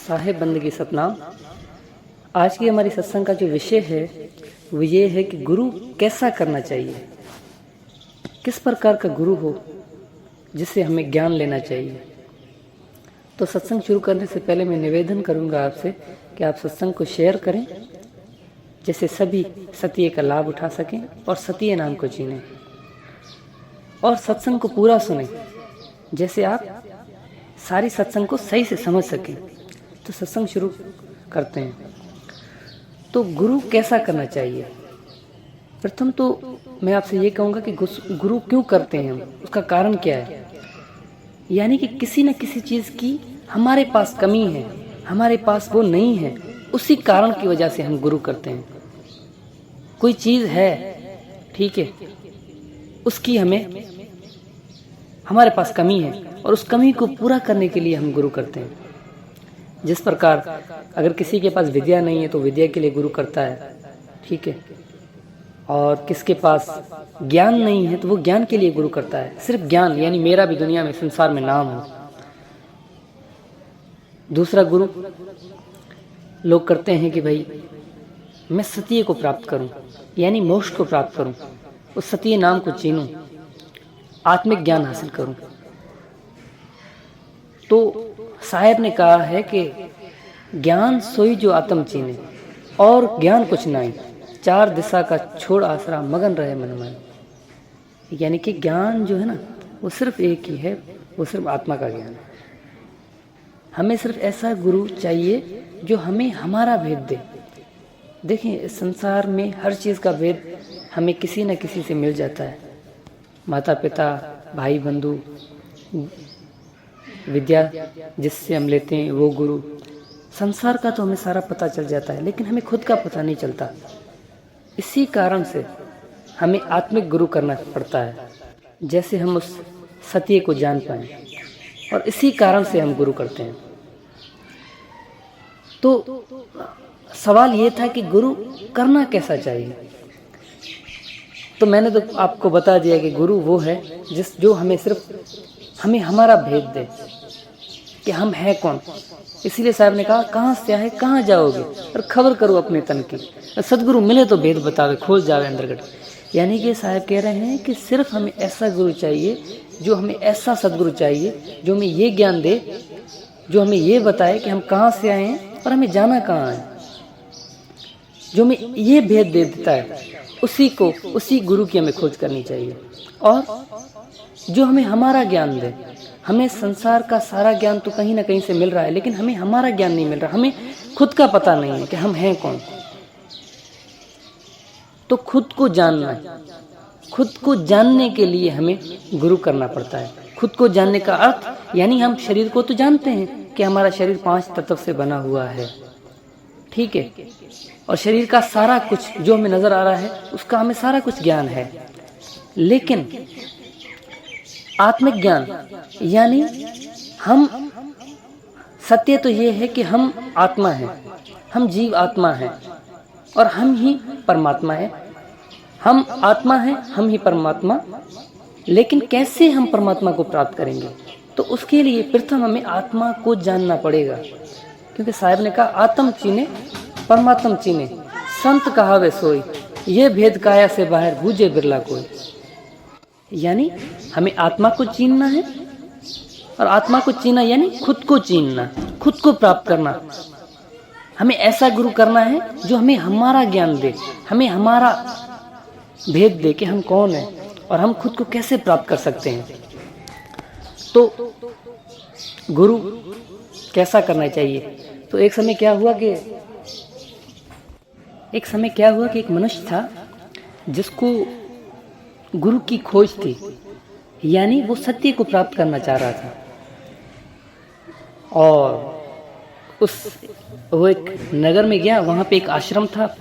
साहेब बंदगी सतनाम। आज की हमारी सत्संग का जो विषय है वो ये है कि गुरु कैसा करना चाहिए, किस प्रकार का गुरु हो जिससे हमें ज्ञान लेना चाहिए। तो सत्संग शुरू करने से पहले मैं निवेदन करूंगा आपसे कि आप सत्संग को शेयर करें, जैसे सभी सत्य का लाभ उठा सकें और सत्य नाम को जीनें, और सत्संग को पूरा सुनें, जैसे आप सारी सत्संग को सही से समझ सकें। तो सत्संग शुरू करते हैं। तो गुरु कैसा करना चाहिए। प्रथम तो मैं आपसे ये कहूँगा कि गुरु क्यों करते हैं हम, उसका कारण क्या है। यानी कि किसी न किसी चीज़ की हमारे पास कमी है, हमारे पास वो नहीं है, उसी कारण की वजह से हम गुरु करते हैं। कोई चीज़ है, ठीक है, उसकी हमारे पास कमी है और उस कमी को पूरा करने के लिए हम गुरु करते हैं। जिस प्रकार अगर किसी के पास विद्या नहीं है तो विद्या के लिए गुरु करता है, ठीक है, और किसके पास ज्ञान नहीं है तो वो ज्ञान के लिए गुरु करता है। सिर्फ ज्ञान, यानी मेरा भी दुनिया में संसार में नाम हो। दूसरा गुरु लोग करते हैं कि भाई मैं सत्य को प्राप्त करूं, यानी मोक्ष को प्राप्त करूं, उस सत्य नाम को चीनूं, आत्मिक ज्ञान हासिल करूं। तो साहेब ने कहा है कि ज्ञान सोई जो आत्म चीने, और ज्ञान कुछ नहीं, चार दिशा का छोड़ आसरा मगन रहे मन में। यानी कि ज्ञान जो है ना वो सिर्फ एक ही है, वो सिर्फ आत्मा का ज्ञान है। हमें सिर्फ ऐसा गुरु चाहिए जो हमें हमारा भेद दे। देखिए, इस संसार में हर चीज़ का भेद हमें किसी न किसी से मिल जाता है। माता पिता, भाई बंधु, विद्या जिससे हम लेते हैं वो गुरु। संसार का तो हमें सारा पता चल जाता है, लेकिन हमें खुद का पता नहीं चलता। इसी कारण से हमें आत्मिक गुरु करना पड़ता है, जैसे हम उस सत्य को जान पाएं, और इसी कारण से हम गुरु करते हैं। तो सवाल ये था कि गुरु करना कैसा चाहिए। तो मैंने तो आपको बता दिया कि गुरु वो है जो हमें हमारा भेद दे कि हम हैं कौन। इसीलिए साहब ने कहा, कहाँ से आए कहाँ जाओगे, और खबर करो अपने तन की, सदगुरु मिले तो भेद बतावे, खोल जावे अंदरगढ़। यानी कि साहब कह रहे हैं कि सिर्फ हमें ऐसा गुरु चाहिए, जो हमें ऐसा सदगुरु चाहिए जो हमें ये ज्ञान दे, जो हमें ये बताए कि हम कहाँ से आए हैं और हमें जाना कहाँ है, जो हमें ये भेद दे देता है। उसी गुरु की हमें खोज करनी चाहिए, और जो हमें हमारा ज्ञान दे। हमें संसार का सारा ज्ञान तो कहीं ना कहीं से मिल रहा है, लेकिन हमें हमारा ज्ञान नहीं मिल रहा। हमें खुद का पता नहीं है कि हम हैं कौन। तो खुद को जानना है, खुद को जानने के लिए हमें गुरु करना पड़ता है। खुद को जानने का अर्थ, यानी हम शरीर को तो जानते हैं कि हमारा शरीर 5 तत्व से बना हुआ है, ठीक है, और शरीर का सारा कुछ जो हमें नजर आ रहा है उसका हमें सारा कुछ ज्ञान है। लेकिन आत्मिक ज्ञान, यानी हम सत्य तो ये है कि हम आत्मा हैं, हम जीव आत्मा हैं, और हम ही परमात्मा है। हम आत्मा हैं, हम ही परमात्मा। लेकिन कैसे हम परमात्मा को प्राप्त करेंगे, तो उसके लिए प्रथम हमें आत्मा को जानना पड़ेगा। क्योंकि साहब ने कहा, आत्म चीने परमात्म चीने, संत कहावे सोई, ये भेद काया से बाहर बूझे बिरला कोई। यानी हमें आत्मा को चीनना है, और आत्मा को चीना यानी खुद को चीनना, खुद को प्राप्त करना। हमें ऐसा गुरु करना है जो हमें हमारा ज्ञान दे, हमें हमारा भेद दे कि हम कौन हैं और हम खुद को कैसे प्राप्त कर सकते हैं। तो गुरु कैसा करना चाहिए। तो एक समय क्या हुआ कि एक मनुष्य था जिसको गुरु की खोज थी, यानी वो सत्य को प्राप्त करना चाह रहा था। और वो एक नगर में गया, वहाँ पे एक आश्रम था,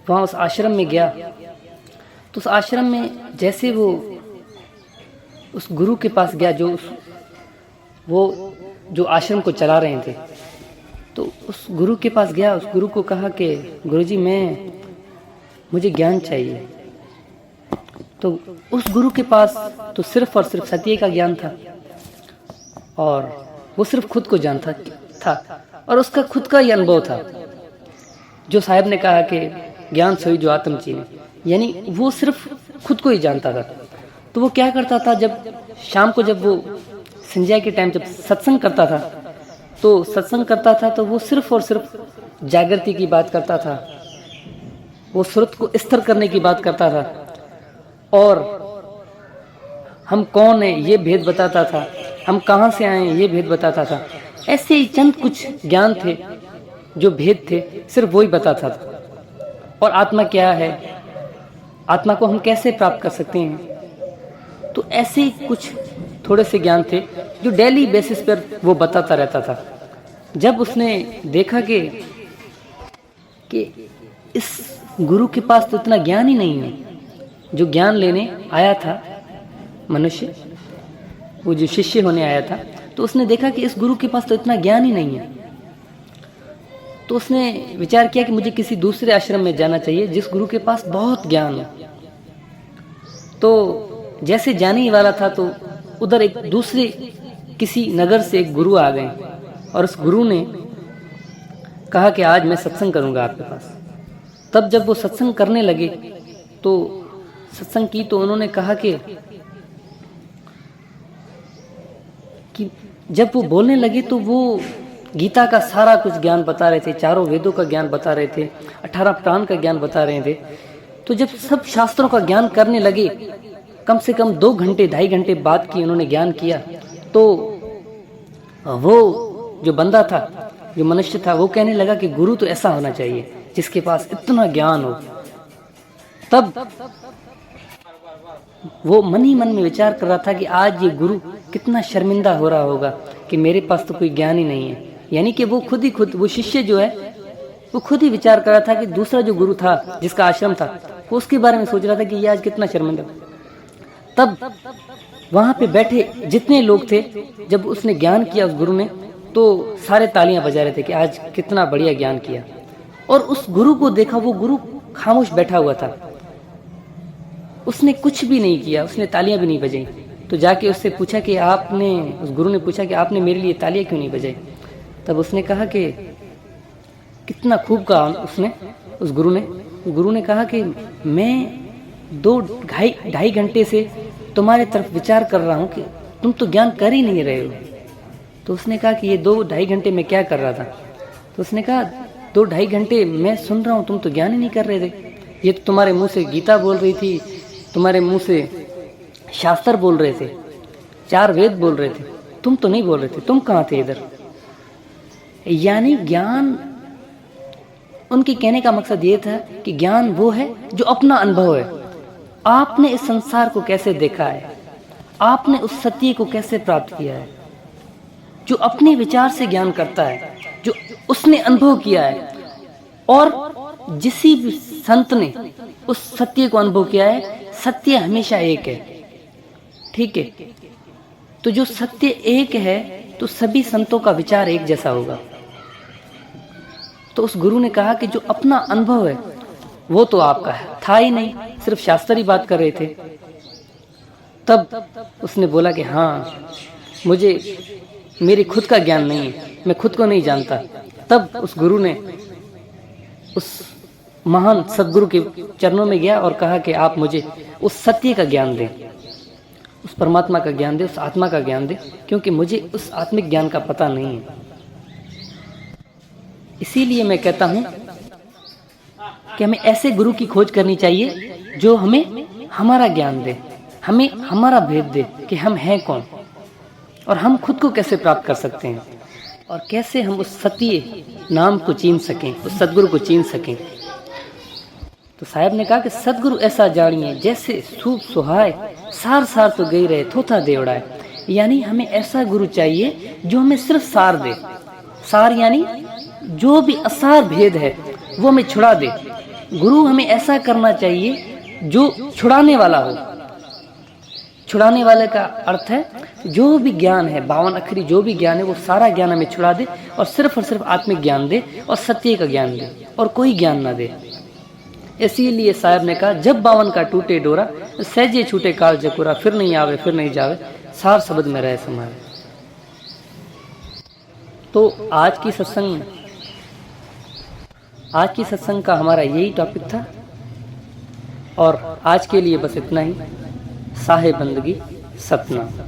वहाँ उस आश्रम में गया। तो उस आश्रम में जैसे वो उस गुरु के पास गया, जो आश्रम को चला रहे थे, तो उस गुरु के पास गया। उस गुरु को कहा कि गुरुजी मुझे ज्ञान चाहिए। तो उस गुरु के पास तो सिर्फ और सिर्फ सत्य का ज्ञान था, और वो सिर्फ खुद को जानता था, और उसका खुद का ही अनुभव था। जो साहब ने कहा कि ज्ञान सोई जो आत्म चीने, यानी वो सिर्फ खुद को ही जानता था। तो वो क्या करता था, जब शाम को जब वो संध्या के टाइम जब सत्संग करता था तो वो सिर्फ और सिर्फ जागृति की बात करता था, वो श्रुत को स्थिर करने की बात करता था, और हम कौन हैं ये भेद बताता था, हम कहाँ से आए हैं ये भेद बताता था। ऐसे ही चंद कुछ ज्ञान थे जो भेद थे, सिर्फ वही बताता था। और आत्मा क्या है, आत्मा को हम कैसे प्राप्त कर सकते हैं, तो ऐसे ही कुछ थोड़े से ज्ञान थे जो डेली बेसिस पर वो बताता रहता था। जब उसने देखा कि इस गुरु के पास तो इतना ज्ञान ही नहीं है, जो ज्ञान लेने आया था मनुष्य, वो जो शिष्य होने आया था, तो उसने देखा कि इस गुरु के पास तो इतना ज्ञान ही नहीं है। तो उसने विचार किया कि मुझे किसी दूसरे आश्रम में जाना चाहिए जिस गुरु के पास बहुत ज्ञान हो। तो जैसे जाने ही वाला था तो उधर एक दूसरे किसी नगर से एक गुरु आ गए, और उस गुरु ने कहा कि आज मैं सत्संग करूंगा आपके पास। तब जब वो सत्संग करने लगे तो सत्संग की, तो उन्होंने कहा कि जब वो बोलने लगे तो वो गीता का सारा कुछ ज्ञान बता रहे थे, चारों वेदों का ज्ञान बता रहे थे, 18 प्राण का ज्ञान बता रहे थे। तो जब सब शास्त्रों का ज्ञान करने लगे, कम से कम 2 घंटे 2.5 घंटे बाद की उन्होंने ज्ञान किया, तो वो जो बंदा था, जो मनुष्य था, वो कहने लगा कि गुरु तो ऐसा होना चाहिए जिसके पास इतना ज्ञान हो। तब वो मन ही मन में विचार कर रहा था कि आज ये गुरु कितना शर्मिंदा हो रहा होगा कि मेरे पास तो कोई ज्ञान ही नहीं है। यानी कि वो वो शिष्य जो है वो खुद ही विचार कर रहा था कि दूसरा जो गुरु था, जिसका आश्रम था, वो उसके बारे में सोच रहा था कि ये आज कितना शर्मिंदा। तब वहां पे बैठे जितने लोग थे, जब उसने ज्ञान किया उस गुरु ने, तो सारे तालियां बजा रहे थे कि आज कितना बढ़िया ज्ञान किया। और उस गुरु को देखा, वो गुरु खामोश बैठा हुआ था, उसने कुछ भी नहीं किया, उसने तालियां भी नहीं बजाई। तो जाके उससे पूछा कि उस गुरु ने पूछा कि आपने मेरे लिए तालियां क्यों नहीं बजाई। तब उसने कहा कि कितना खूब कहा उसने, उस गुरु ने कहा कि मैं 2-2.5 घंटे से तुम्हारे तरफ विचार कर रहा हूँ कि तुम तो ज्ञान कर ही नहीं रहे हो। तो उसने कहा कि ये 2-2.5 घंटे में क्या कर रहा था। तो उसने कहा 2-2.5 घंटे मैं सुन रहा हूँ, तुम तो ज्ञान ही नहीं कर रहे थे। ये तो तुम्हारे मुंह से गीता बोल रही थी, तुम्हारे मुंह से शास्त्र बोल रहे थे, 4 वेद बोल रहे थे, तुम तो नहीं बोल रहे थे, तुम कहाँ थे इधर। यानी ज्ञान, उनके कहने का मकसद ये था कि ज्ञान वो है जो अपना अनुभव है। आपने इस संसार को कैसे देखा है, आपने उस सत्य को कैसे प्राप्त किया है, जो अपने विचार से ज्ञान करता है, जो उसने अनुभव किया है। और जिस भी संत ने उस सत्य को अनुभव किया है, सत्य हमेशा एक है, ठीक है। तो जो सत्य एक है तो सभी संतों का विचार एक जैसा होगा। तो उस गुरु ने कहा कि जो अपना अनुभव है वो तो आपका है, था ही नहीं, सिर्फ शास्त्र ही बात कर रहे थे। तब उसने बोला कि हाँ, मुझे मेरी खुद का ज्ञान नहीं है, मैं खुद को नहीं जानता। तब उस गुरु ने उस महान सदगुरु के चरणों में गया और कहा कि आप मुझे उस सत्य का ज्ञान दें, उस परमात्मा का ज्ञान दें, उस आत्मा का ज्ञान दें, क्योंकि मुझे उस आत्मिक ज्ञान का पता नहीं है। इसीलिए मैं कहता हूं कि हमें ऐसे गुरु की खोज करनी चाहिए जो हमें हमारा ज्ञान दे, हमें हमारा भेद दे कि हम हैं कौन और हम खुद को कैसे प्राप्त कर सकते हैं, और कैसे हम उस सत्य नाम को चीन सकें, उस सदगुरु को चीन सकें। तो साहब ने कहा कि सदगुरु ऐसा जानिए जैसे सूप सुहाए, सार सार तो गई रहे थोथा दे उड़ाए। यानी हमें ऐसा गुरु चाहिए जो हमें सिर्फ सार दे। सार यानी जो भी असार भेद है वो हमें छुड़ा दे। गुरु हमें ऐसा करना चाहिए जो छुड़ाने वाला हो। छुड़ाने वाले का अर्थ है जो भी ज्ञान है, 52 अक्षरी जो भी ज्ञान है, वो सारा ज्ञान हमें छुड़ा दे और सिर्फ आत्मिक ज्ञान दे और सत्य का ज्ञान दे और कोई ज्ञान ना दे। इसीलिए साहब ने कहा, जब 52 का टूटे डोरा, सहजे छूटे काल जकोरा, फिर नहीं आवे फिर नहीं जावे, सार शब्द में रहे समावे। तो आज की सत्संग का हमारा यही टॉपिक था और आज के लिए बस इतना ही। साहे बंदगी सतना।